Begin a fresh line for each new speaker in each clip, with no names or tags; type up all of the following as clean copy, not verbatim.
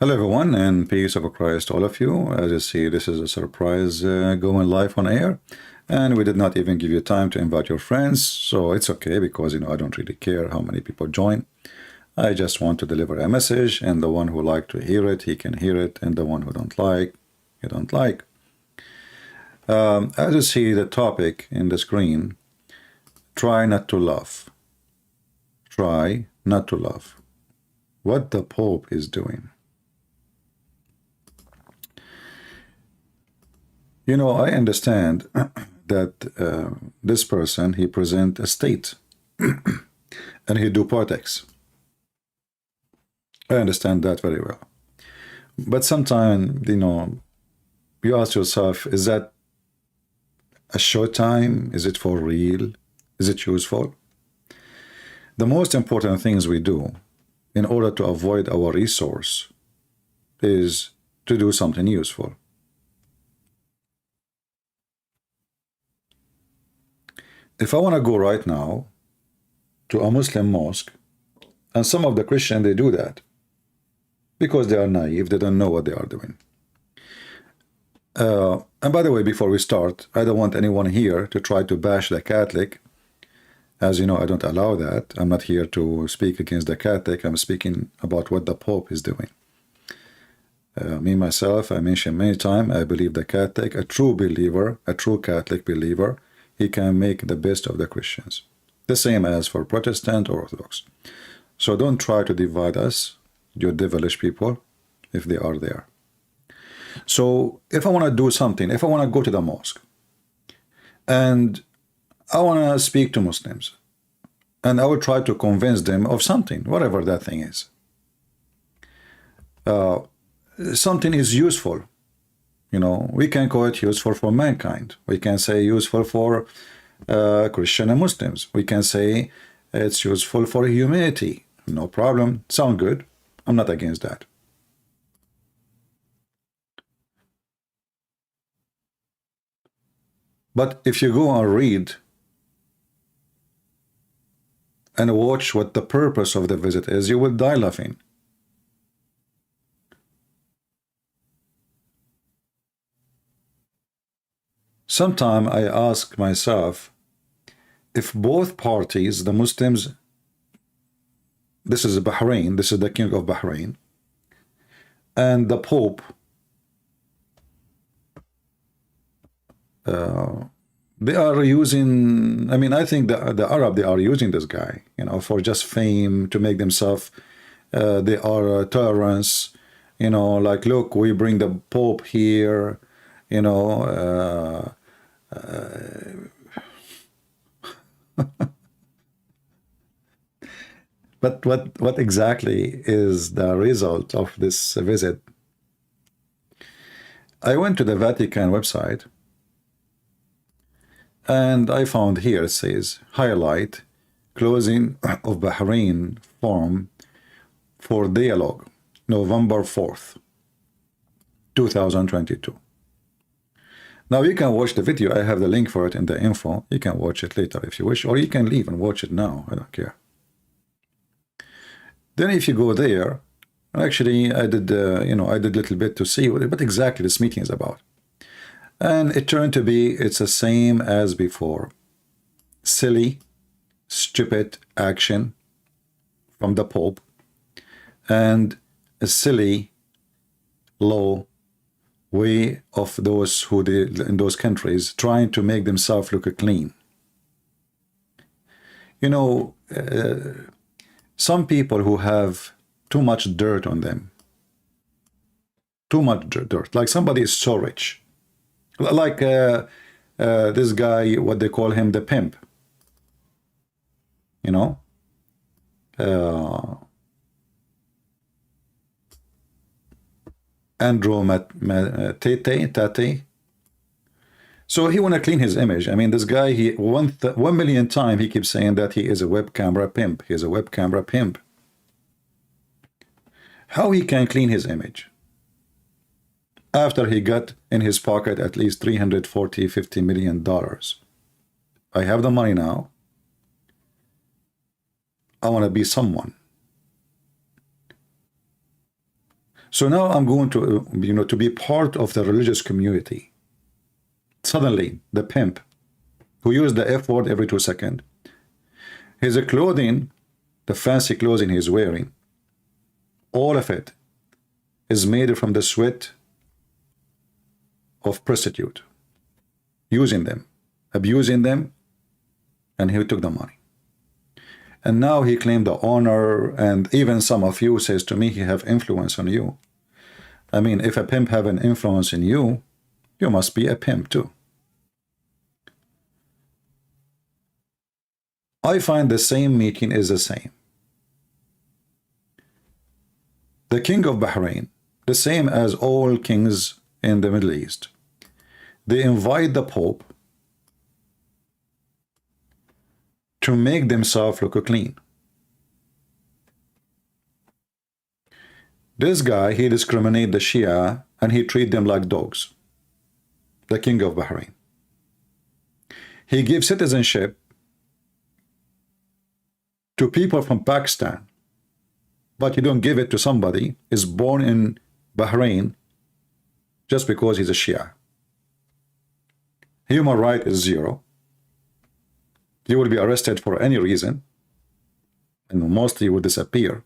Hello everyone, and peace of Christ to all of you. As you see, this is a surprise going live on air, and we did not even give you time to invite your friends, so it's okay because I don't really care how many people join. I just want to deliver a message, and the one who like to hear it, he can hear it, and the one who don't like, he don't like. As you see the topic in the screen, try not to laugh. Try not to laugh. What the Pope is doing. I understand that this person, he present a state and he do politics. I understand that very well. But sometimes, you ask yourself, is that a short time? Is it for real? Is it useful? The most important things we do in order to avoid our resource is to do something useful. If I want to go right now to a Muslim mosque, and some of the Christians, they do that because they are naive, they don't know what they are doing. And by the way, before we start, I don't want anyone here to try to bash the Catholic. As you know, I don't allow that. I'm not here to speak against the Catholic. I'm speaking about what the Pope is doing. Me, myself, I mentioned many times, I believe the Catholic, a true believer, a true Catholic believer, he can make the best of the Christians. The same as for Protestant or Orthodox. So don't try to divide us, you devilish people, if they are there. So if I want to do something, if I want to go to the mosque, and I want to speak to Muslims, and I will try to convince them of something, whatever that thing is. Something is useful. We can call it useful for mankind. We can say useful for Christian and Muslims. We can say it's useful for humanity. No problem. Sound good. I'm not against that. But if you go and read and watch what the purpose of the visit is, you will die laughing. Sometimes I ask myself, if both parties, the Muslims, this is Bahrain, this is the king of Bahrain, and the Pope, they are using, I think the Arab, they are using this guy, for just fame, to make themselves, they are tolerance, like, look, we bring the Pope here, But what exactly is the result of this visit? I went to the Vatican website, and I found here, it says, highlight closing of Bahrain forum for dialogue, November 4th, 2022. Now you can watch the video. I have the link for it in the info. You can watch it later if you wish, or you can leave and watch it now. I don't care. Then if you go there, actually I did, I did a little bit to see what exactly this meeting is about. And it turned to be, it's the same as before. Silly, stupid action from the Pope, and a silly law way of those who in those countries trying to make themselves look clean. Some people who have too much dirt on them, too much dirt, like somebody is so rich, like this guy, what they call him, the pimp, Andrew Tate. So he want to clean his image. This guy, he 1 million times he keeps saying that he is a web camera pimp. He is a web camera pimp. How he can clean his image after he got in his pocket at least $350 million. I have the money now. I want to be someone. So now I'm going to, to be part of the religious community. Suddenly, the pimp, who used the F word every 2 seconds, his clothing, the fancy clothing he's wearing, all of it is made from the sweat of prostitute, using them, abusing them, and he took the money. And now he claimed the honor, and even some of you says to me he have influence on you. I mean, if a pimp have an influence in you, you must be a pimp too. I find the same meeting is the same. The king of Bahrain, the same as all kings in the Middle East, they invite the Pope to make themselves look clean. This guy, he discriminates the Shia and he treats them like dogs. The king of Bahrain. He gives citizenship to people from Pakistan, but you don't give it to somebody who is born in Bahrain just because he's a Shia. Human right is zero. You will be arrested for any reason, and mostly will disappear.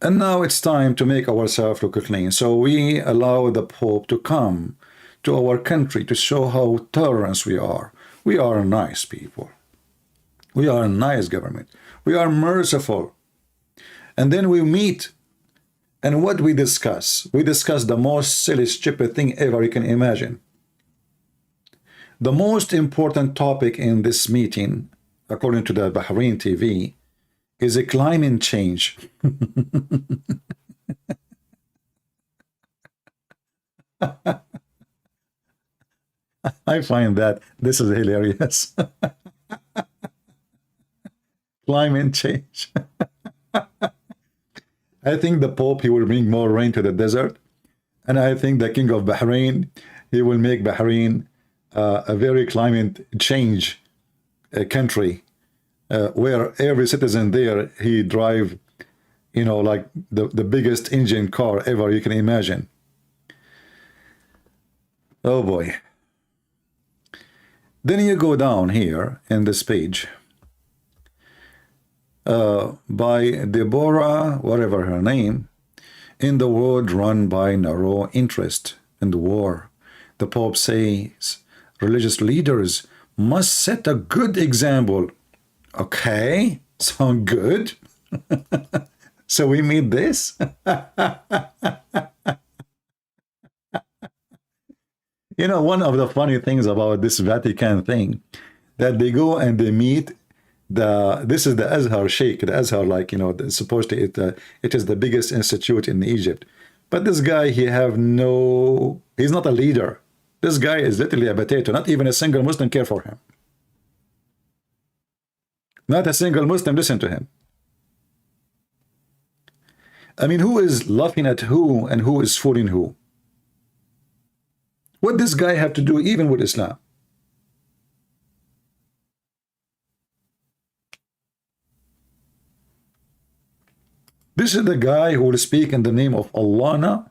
And now it's time to make ourselves look clean. So we allow the Pope to come to our country to show how tolerant we are. We are nice people. We are a nice government. We are merciful. And then we meet, and what we discuss? We discuss the most silly, stupid thing ever you can imagine. The most important topic in this meeting, according to the Bahrain TV, is a climate change. I find that this is hilarious. Climate change. I think the Pope, he will bring more rain to the desert. And I think the King of Bahrain, he will make Bahrain a very climate change country, where every citizen there, he drive, like the biggest engine car ever you can imagine. Oh boy. Then you go down here in this page, by Deborah, whatever her name, in the world run by narrow interest and war. The Pope says religious leaders must set a good example. Okay, sound good. So we meet this. One of the funny things about this Vatican thing, that they go and they meet this is the Azhar Sheikh, the Azhar, supposedly it is the biggest institute in Egypt. But this guy, he's not a leader. This guy is literally a potato. Not even a single Muslim care for him. Not a single Muslim listen to him. I mean, who is laughing at who and who is fooling who? What does this guy have to do even with Islam? This is the guy who will speak in the name of Allah now?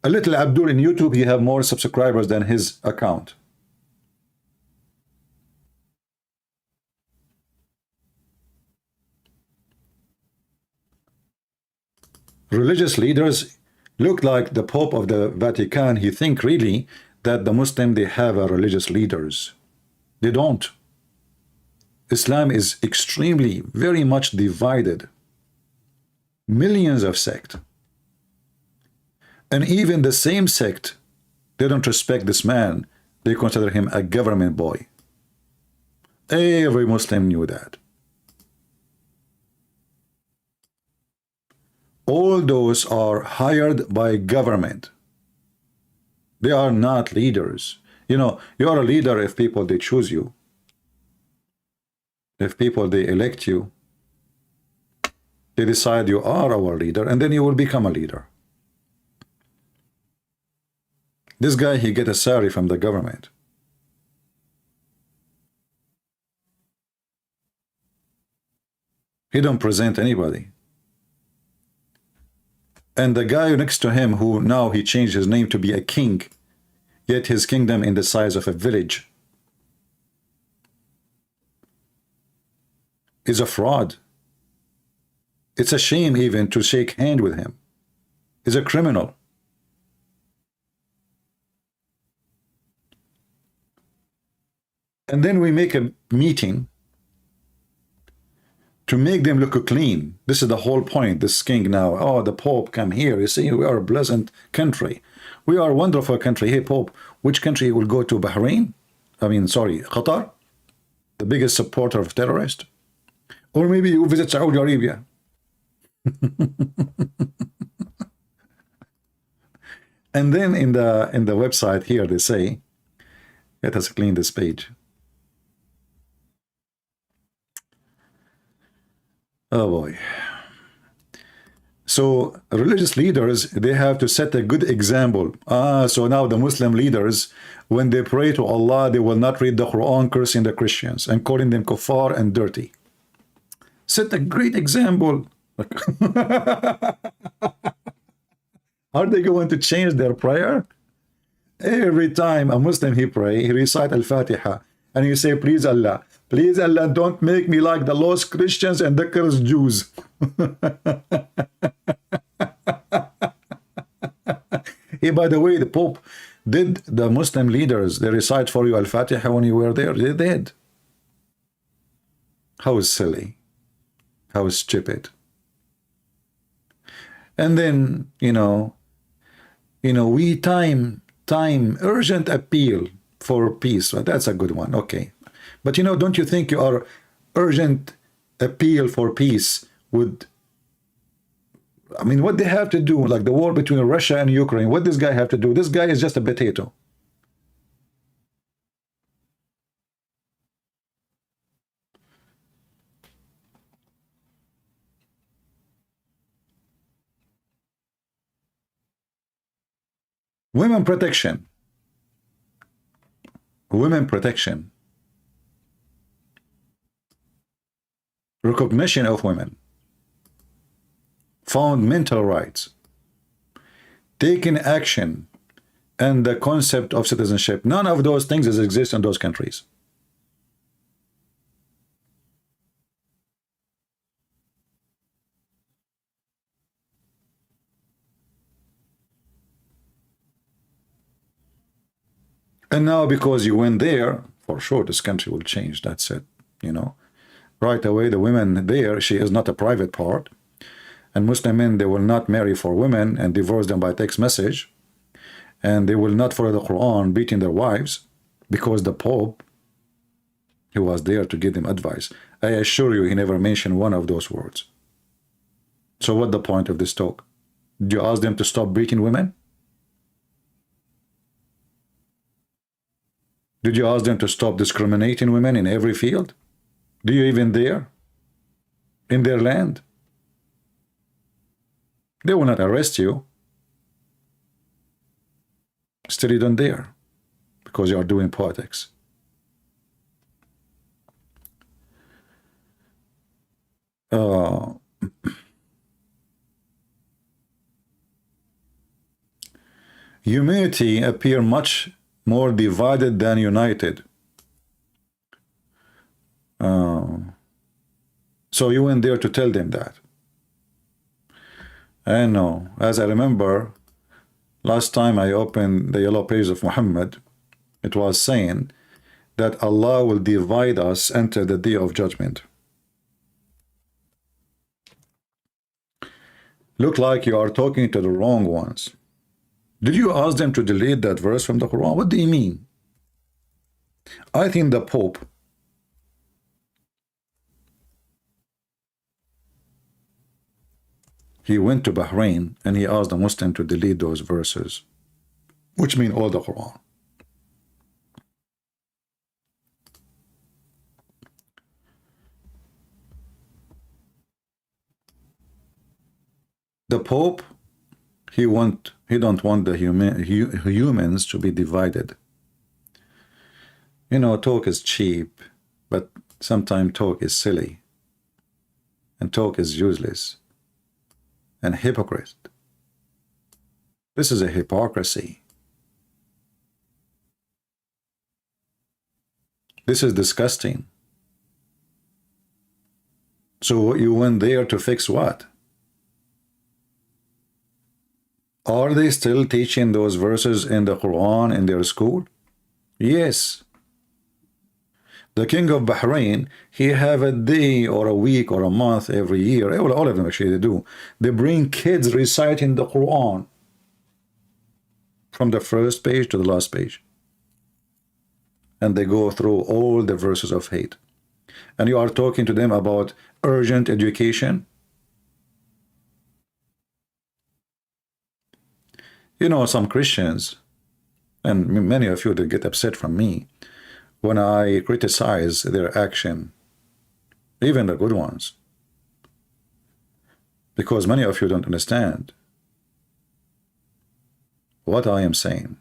A little Abdul in YouTube, he have more subscribers than his account. Religious leaders look like the Pope of the Vatican. He think really that the Muslim, they have a religious leaders. They don't. Islam is extremely, very much divided. Millions of sects. And even the same sect, they don't respect this man. They consider him a government boy. Every Muslim knew that. All those are hired by government. They are not leaders. You are a leader if people, they choose you. If people, they elect you. They decide you are our leader, and then you will become a leader. This guy, he get a salary from the government. He don't present anybody. And the guy next to him, who now he changed his name to be a king, yet his kingdom in the size of a village, is a fraud. It's a shame even to shake hand with him. He's a criminal. And then we make a meeting to make them look clean. This is the whole point. This king now, oh, the Pope come here. You see, we are a pleasant country. We are a wonderful country. Hey, Pope, which country will go to? Bahrain? I mean, sorry, Qatar? The biggest supporter of terrorists? Or maybe you visit Saudi Arabia. And then in the website here, they say, let us clean this page. Oh boy. So religious leaders, they have to set a good example. So now the Muslim leaders, when they pray to Allah, they will not read the Quran cursing the Christians and calling them kuffar and dirty. Set a great example. Are they going to change their prayer? Every time a Muslim he pray, he recite Al-Fatiha, and he say, please Allah, don't make me like the lost Christians and the cursed Jews. Hey, by the way, the Pope, did the Muslim leaders, they recite for you Al-Fatiha when you were there? They did. How silly. How stupid. And then, we time urgent appeal for peace. Well, that's a good one. Okay. But don't you think your urgent appeal for peace would, I mean, what they have to do, like the war between Russia and Ukraine, what this guy have to do? This guy is just a potato. Women protection. Women protection. Recognition of women. Fundamental rights. Taking action and the concept of citizenship. None of those things exist in those countries. And now because you went there, for sure this country will change. That's it. Right away, the women there, she is not a private part. And Muslim men, they will not marry for women and divorce them by text message. And they will not follow the Quran, beating their wives, because the Pope, he was there to give them advice. I assure you, he never mentioned one of those words. So what the point of this talk? Did you ask them to stop beating women? Did you ask them to stop discriminating women in every field? Do you even dare? In their land? They will not arrest you. Still you don't dare, because you are doing politics. Humanity appear much more divided than united. So you went there to tell them that. I know. As I remember, last time I opened the yellow page of Muhammad, it was saying that Allah will divide us until the day of judgment. Look like you are talking to the wrong ones. Did you ask them to delete that verse from the Quran? What do you mean? I think the Pope, he went to Bahrain and he asked the Muslim to delete those verses, which mean all the Quran. The Pope, he don't want the humans to be divided. Talk is cheap, but sometimes talk is silly. and talk is useless and hypocrite. This is a hypocrisy. This is disgusting. So you went there to fix what? Are they still teaching those verses in the Quran in their school? Yes. The king of Bahrain, he have a day or a week or a month every year. All of them actually they do. They bring kids reciting the Quran from the first page to the last page. And they go through all the verses of hate. And you are talking to them about urgent education. You know, some Christians, and many of you that get upset from me when I criticize their action, even the good ones, because many of you don't understand what I am saying,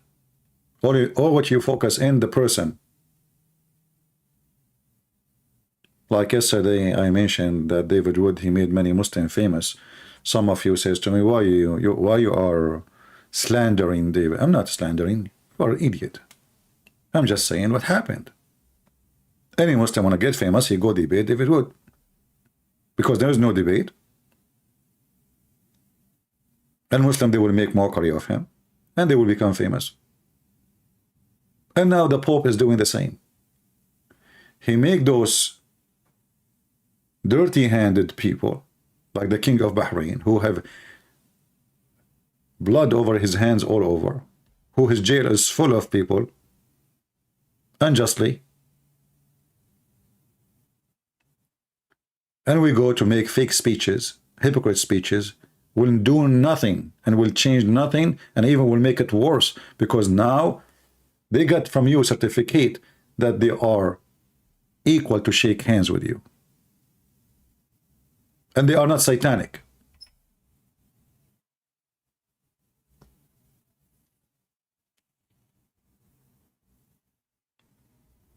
or what you focus in the person. Like yesterday, I mentioned that David Wood, he made many Muslims famous. Some of you says to me, why you are slandering David? I'm not slandering. You are an idiot. I'm just saying what happened. Any Muslim want to get famous, he go debate David Wood. Because there is no debate. And Muslim, they will make mockery of him. And they will become famous. And now the Pope is doing the same. He make those dirty-handed people, like the king of Bahrain, who have blood over his hands all over, who his jail is full of people, unjustly. And we go to make fake speeches, hypocrite speeches, will do nothing and will change nothing and even will make it worse, because now they got from you a certificate that they are equal to shake hands with you. And they are not satanic.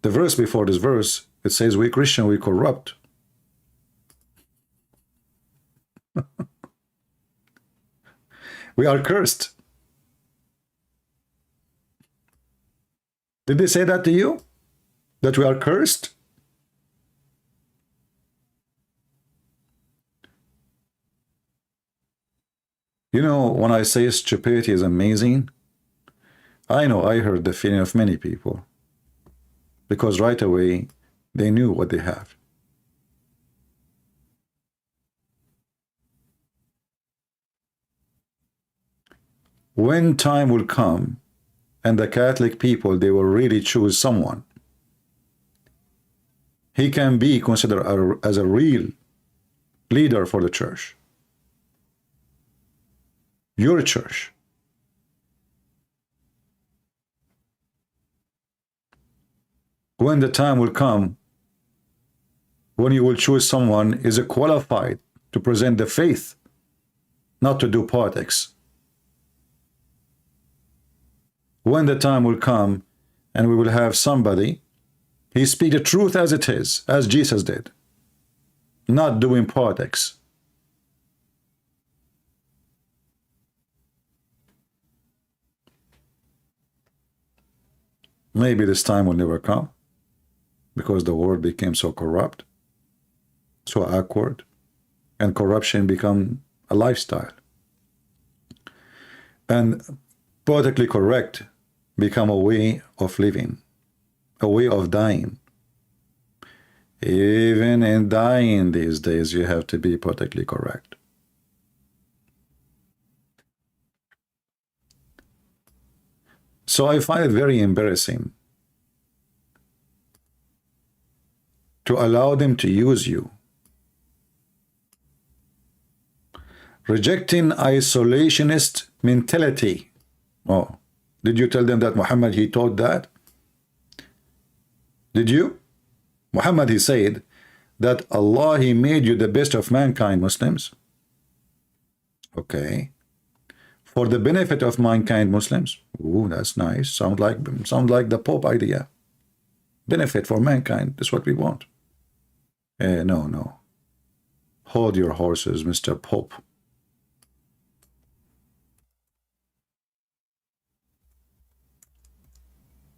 The verse before this verse, it says, we Christian, we corrupt. We are cursed. Did they say that to you? That we are cursed? You know, when I say stupidity is amazing, I know I heard the feeling of many people. Because right away, they knew what they have. When time will come, and the Catholic people, they will really choose someone, he can be considered as a real leader for the church. Your church. When the time will come, when you will choose someone is qualified to present the faith, not to do politics. When the time will come and we will have somebody, he speak the truth as it is, as Jesus did, not doing politics. Maybe this time will never come because the world became so corrupt, so awkward, and corruption become a lifestyle. And politically correct become a way of living, a way of dying. Even in dying these days, you have to be politically correct. So I find it very embarrassing to allow them to use you. Rejecting isolationist mentality. Oh, did you tell them that Muhammad, he taught that? Did you? Muhammad, he said that Allah, he made you the best of mankind, Muslims. Okay. For the benefit of mankind, Muslims. Ooh, that's nice. Sound like the Pope idea. Benefit for mankind. That's what we want. No. Hold your horses, Mr. Pope.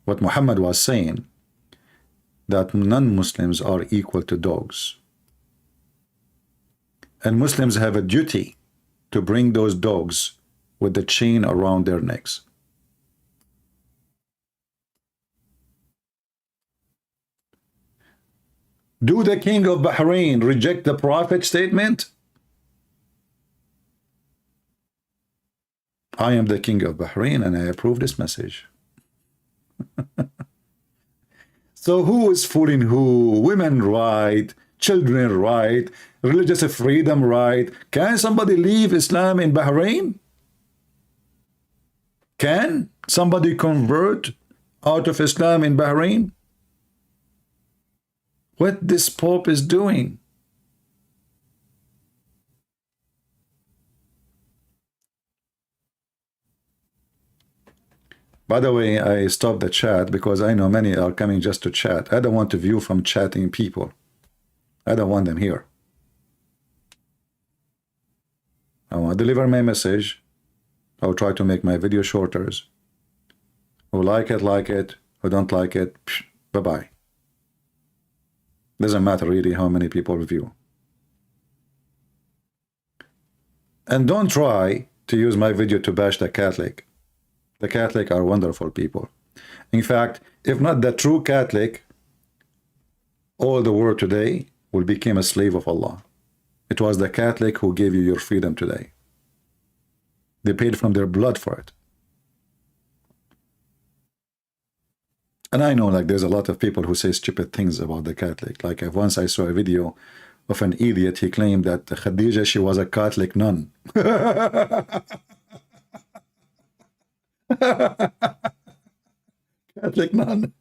What Muhammad was saying, that non-Muslims are equal to dogs. And Muslims have a duty to bring those dogs with the chain around their necks. Do the king of Bahrain reject the prophet statement? I am the king of Bahrain and I approve this message. So who is fooling who? Women right, children right, religious freedom right. Can somebody leave Islam in Bahrain? Can somebody convert out of Islam in Bahrain? What this Pope is doing? By the way, I stopped the chat because I know many are coming just to chat. I don't want to view from chatting people. I don't want them here. I want to deliver my message. I'll try to make my video shorter. Who like it. Who don't like it, bye-bye. Doesn't matter really how many people view. And don't try to use my video to bash the Catholic. The Catholic are wonderful people. In fact, if not the true Catholic, all the world today will become a slave of Allah. It was the Catholic who gave you your freedom today. They paid from their blood for it. And I know like there's a lot of people who say stupid things about the Catholic. Like once I saw a video of an idiot, he claimed that Khadija, she was a Catholic nun. Catholic nun.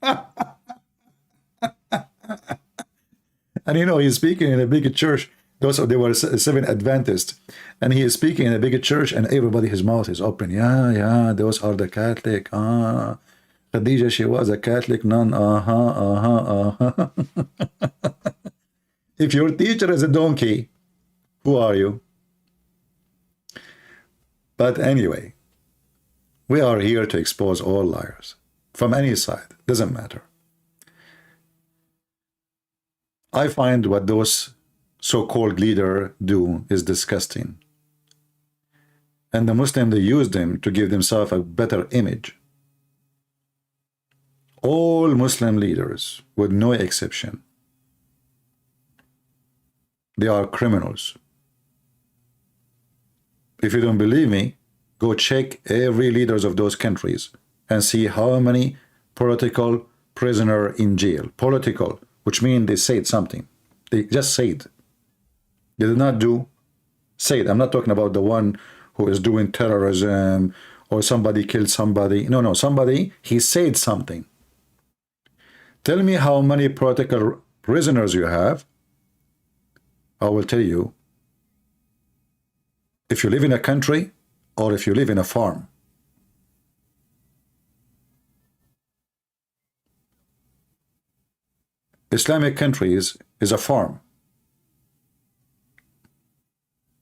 And you know, he's speaking in a big church. They were seven Adventists. And he is speaking in a big church and everybody, his mouth is open. Yeah, those are the Catholic. Khadija, she was a Catholic nun. If your teacher is a donkey, who are you? But anyway, we are here to expose all liars from any side. Doesn't matter. I find what those so-called leaders do is disgusting. And the Muslims, they use them to give themselves a better image. All Muslim leaders, with no exception, they are criminals. If you don't believe me, go check every leaders of those countries and see how many political prisoners in jail. Political, which means they said something. They just said. They did not do, said. I'm not talking about the one who is doing terrorism or somebody killed somebody. No, somebody, he said something. Tell me how many political prisoners you have. I will tell you if you live in a country or if you live in a farm. Islamic countries is a farm.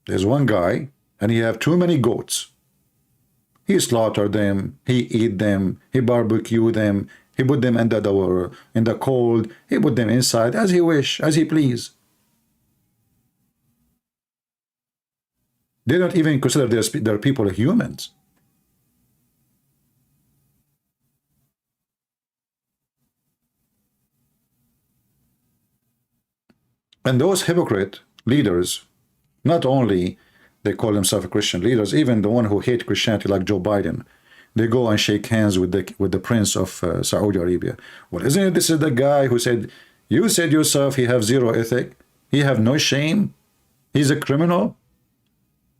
There's one guy and he have too many goats. He slaughtered them, he eat them, he barbecue them, he put them in the cold, he put them inside as he wish, as he please. They don't even consider their people humans. And those hypocrite leaders, not only they call themselves Christian leaders, even the one who hate Christianity like Joe Biden, they go and shake hands with the prince of Saudi Arabia. Well, isn't it this is the guy who said, you said yourself he have zero ethic, he have no shame, he's a criminal?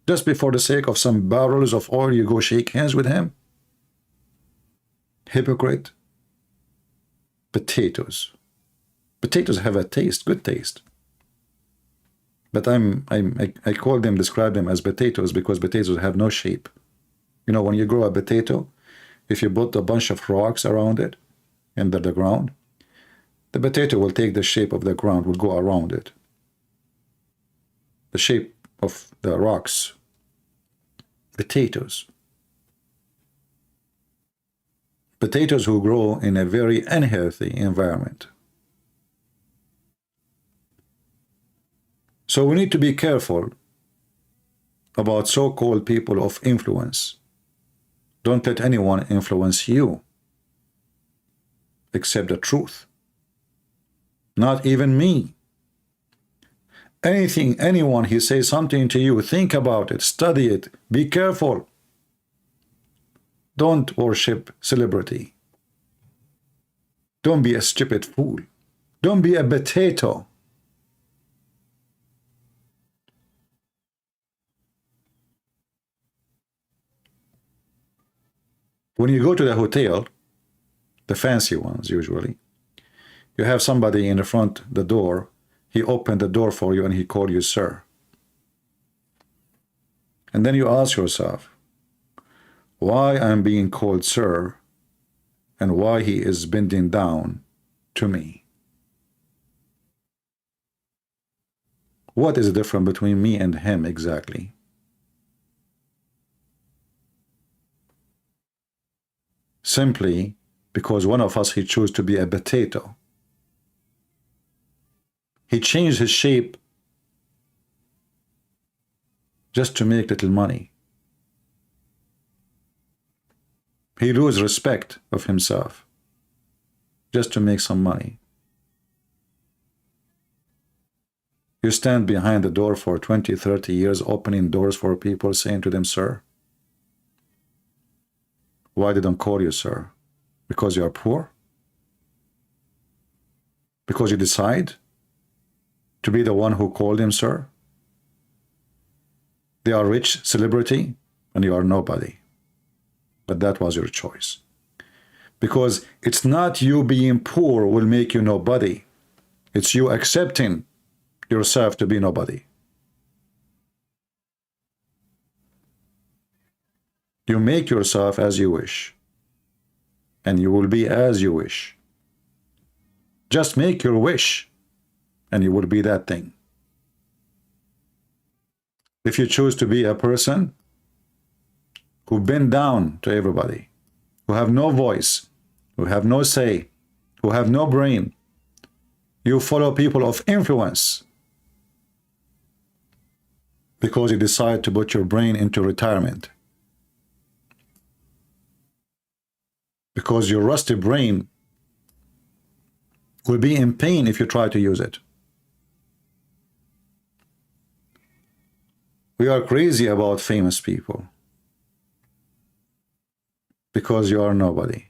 Just before the sake of some barrels of oil, you go shake hands with him? Hypocrite. Potatoes. Potatoes have a taste, good taste. But I call them, describe them as potatoes because potatoes have no shape. You know, when you grow a potato, if you put a bunch of rocks around it, under the ground, the potato will take the shape of the ground, will go around it. the shape of the rocks. Potatoes. Potatoes who grow in a very unhealthy environment. So we need to be careful about so-called people of influence. Don't let anyone influence you except the truth. Not even me. Anything, anyone, he says something to you, think about it, study it, be careful. Don't worship celebrity. Don't be a stupid fool. Don't be a potato. When you go to the hotel, the fancy ones usually, you have somebody in the front, the door, he opened the door for you and he called you sir. And then you ask yourself, why I'm being called sir and why he is bending down to me? What is the difference between me and him exactly? Simply because one of us, he chose to be a potato. He changed his shape just to make little money. He loses respect of himself just to make some money. You stand behind the door for 20, 30 years, opening doors for people, saying to them, sir. Why they don't call you sir? Because you are poor? Because you decide to be the one who called him sir? They are rich celebrity and you are nobody. But that was your choice. Because it's not you being poor will make you nobody. It's you accepting yourself to be nobody. You make yourself as you wish, and you will be as you wish. Just make your wish, and you will be that thing. If you choose to be a person who bend down to everybody, who have no voice, who have no say, who have no brain, you follow people of influence because you decide to put your brain into retirement. Because your rusty brain will be in pain if you try to use it. We are crazy about famous people because you are nobody.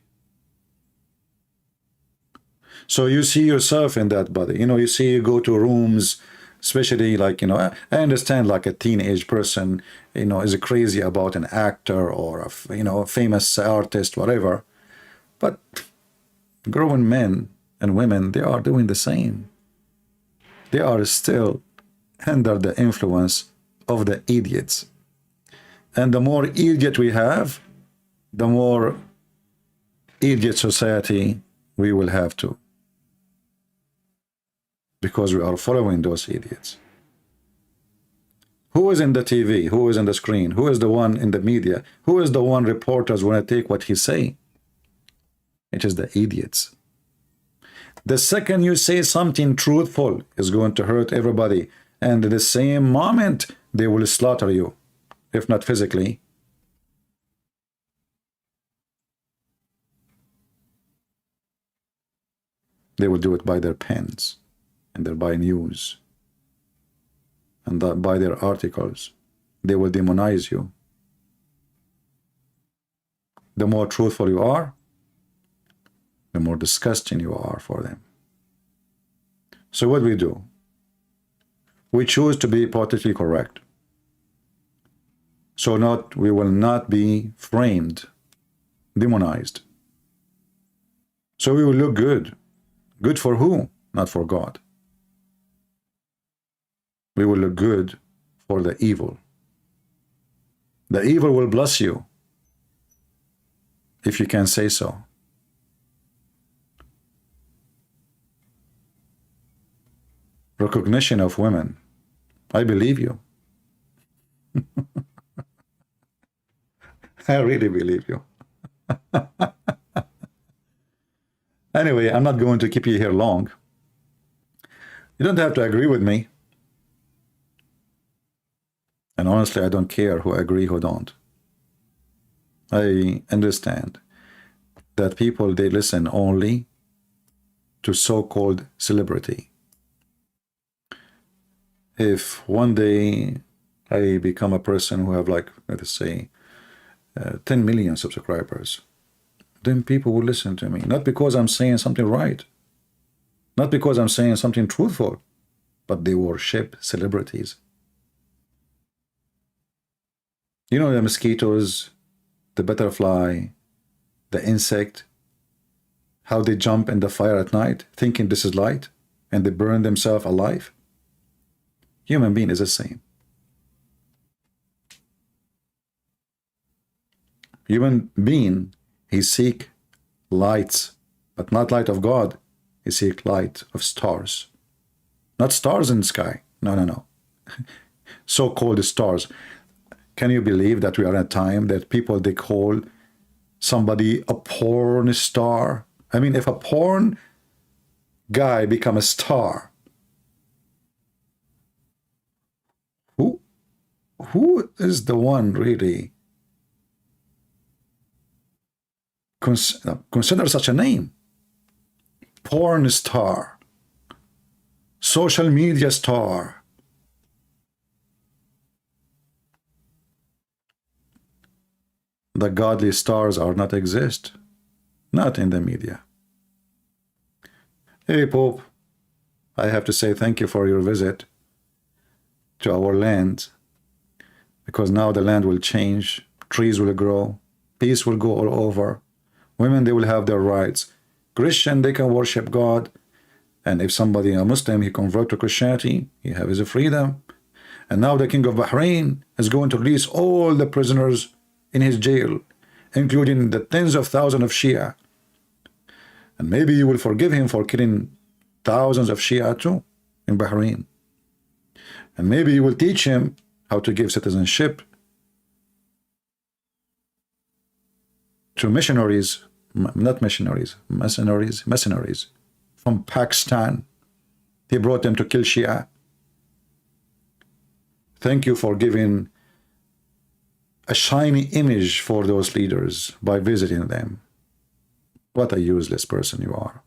So you see yourself in that body. You know, you see, you go to rooms, especially like, you know, I understand like a teenage person, you know, is crazy about an actor or, a famous artist, whatever. But grown men and women, they are doing the same. They are still under the influence of the idiots. And the more idiot we have, the more idiot society we will have to. Because we are following those idiots. Who is in the TV? Who is in the screen? Who is the one in the media? Who is the one reporters want to take what he's saying? It is the idiots. The second you say something truthful is going to hurt everybody. And at the same moment, they will slaughter you, if not physically. They will do it by their pens, and by news, and by their articles. They will demonize you. The more truthful you are, the more disgusting you are for them. So what do? We choose to be politically correct. So we will not be framed, demonized. So we will look good. Good for who? Not for God. We will look good for the evil. The evil will bless you, if you can say so. Recognition of women I believe you. I really believe you. Anyway, I'm not going to keep you here long. You don't have to agree with me. And honestly, I don't care who agree, who don't. I understand that people, they listen only to so-called celebrity. If one day I become a person who have like, let's say, 10 million subscribers, then people will listen to me. Not because I'm saying something right, not because I'm saying something truthful, but they worship celebrities. You know, the mosquitoes, the butterfly, the insect, how they jump in the fire at night, thinking this is light, and they burn themselves alive. Human being is the same. Human being, he seek lights, but not light of God. He seek light of stars. Not stars in the sky. No, no, no. So-called stars. Can you believe that we are in a time that people, they call somebody a porn star? I mean, if a porn guy become a star, who is the one really consider such a name? Porn star, social media star. The godly stars are not exist, not in the media. Hey, Pope, I have to say thank you for your visit to our land, because now the land will change, trees will grow, peace will go all over, women, they will have their rights, Christian, they can worship God, and if somebody, a Muslim, he convert to Christianity, he have his freedom. And now the King of Bahrain is going to release all the prisoners in his jail, including the tens of thousands of Shia. And maybe you will forgive him for killing thousands of Shia too in Bahrain. And maybe you will teach him how to give citizenship to missionaries, not missionaries, mercenaries from Pakistan. He brought them to kill Shia. Thank you for giving a shiny image for those leaders by visiting them. What a useless person you are.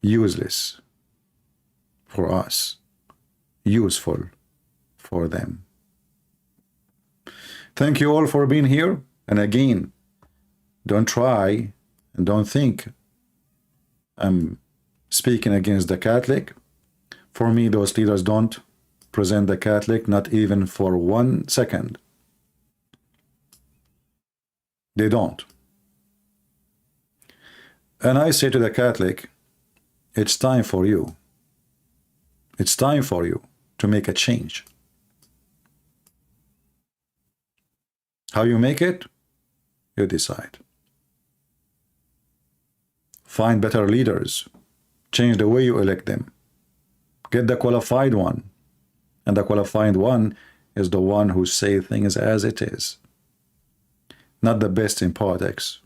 Useless for us, useful for them. Thank you all for being here. And again, don't try and don't think I'm speaking against the Catholic. For me, those leaders don't present the Catholic, not even for 1 second. They don't. And I say to the Catholic, it's time for you. It's time for you to make a change. How you make it? You decide. Find better leaders. Change the way you elect them. Get the qualified one. And the qualified one is the one who says things as it is. Not the best in politics.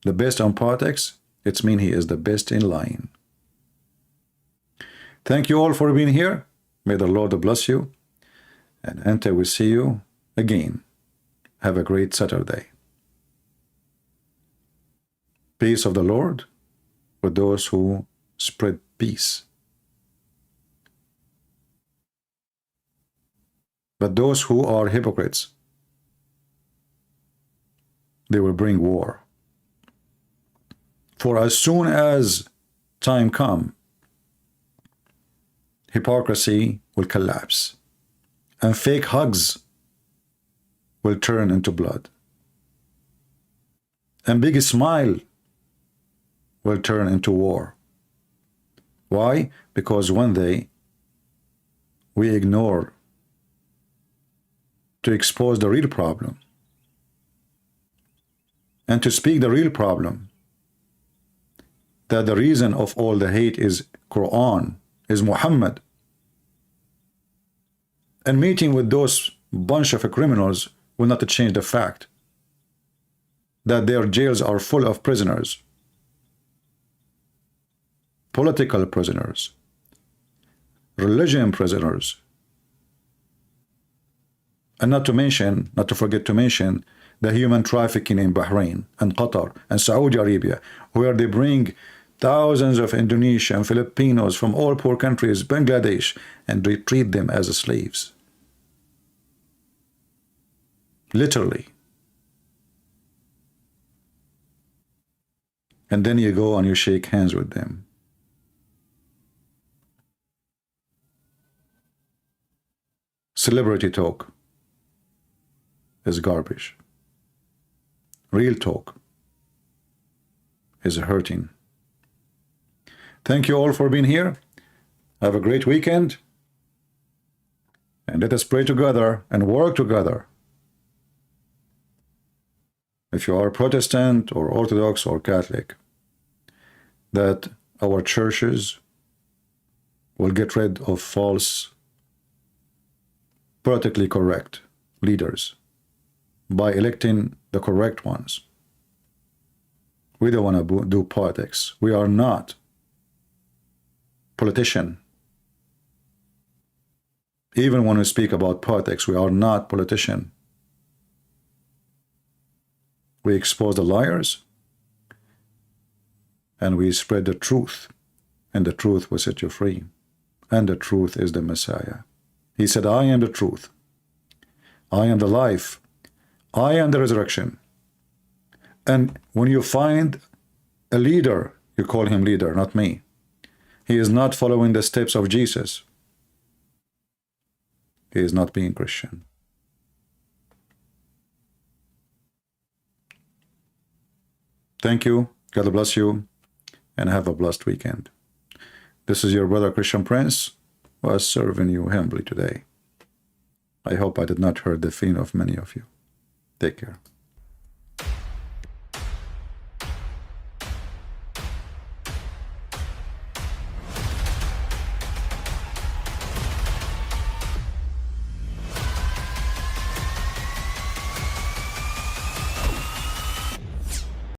The best on politics, it means he is the best in lying. Thank you all for being here. May the Lord bless you. And until we see you again, have a great Saturday. Peace of the Lord with those who spread peace. But those who are hypocrites, they will bring war. For as soon as time comes, hypocrisy will collapse, and fake hugs will turn into blood, and big smile will turn into war. Why? Because one day we ignore to expose the real problem and to speak the real problem. that the reason of all the hate is Quran, is Muhammad. And meeting with those bunch of criminals will not change the fact that their jails are full of prisoners, political prisoners, religion prisoners, and not to forget to mention the human trafficking in Bahrain and Qatar and Saudi Arabia, where they bring thousands of Indonesian, Filipinos from all poor countries, Bangladesh, and they treat them as slaves. Literally. And then you go and you shake hands with them. Celebrity talk is garbage. Real talk is hurting. Thank you all for being here. Have a great weekend. And let us pray together and work together. If you are Protestant or Orthodox or Catholic, that our churches will get rid of false, politically correct leaders by electing the correct ones. We don't want to do politics. We are not politicians. Even when we speak about politics, we are not politicians. We expose the liars and we spread the truth, and the truth will set you free. And the truth is the Messiah. He said, I am the truth. I am the life. I am the resurrection. And when you find a leader, you call him leader, not me. He is not following the steps of Jesus. He is not being Christian. Thank you. God bless you. And have a blessed weekend. This is your brother Christian Prince, who is serving you humbly today. I hope I did not hurt the feeling of many of you. Take care.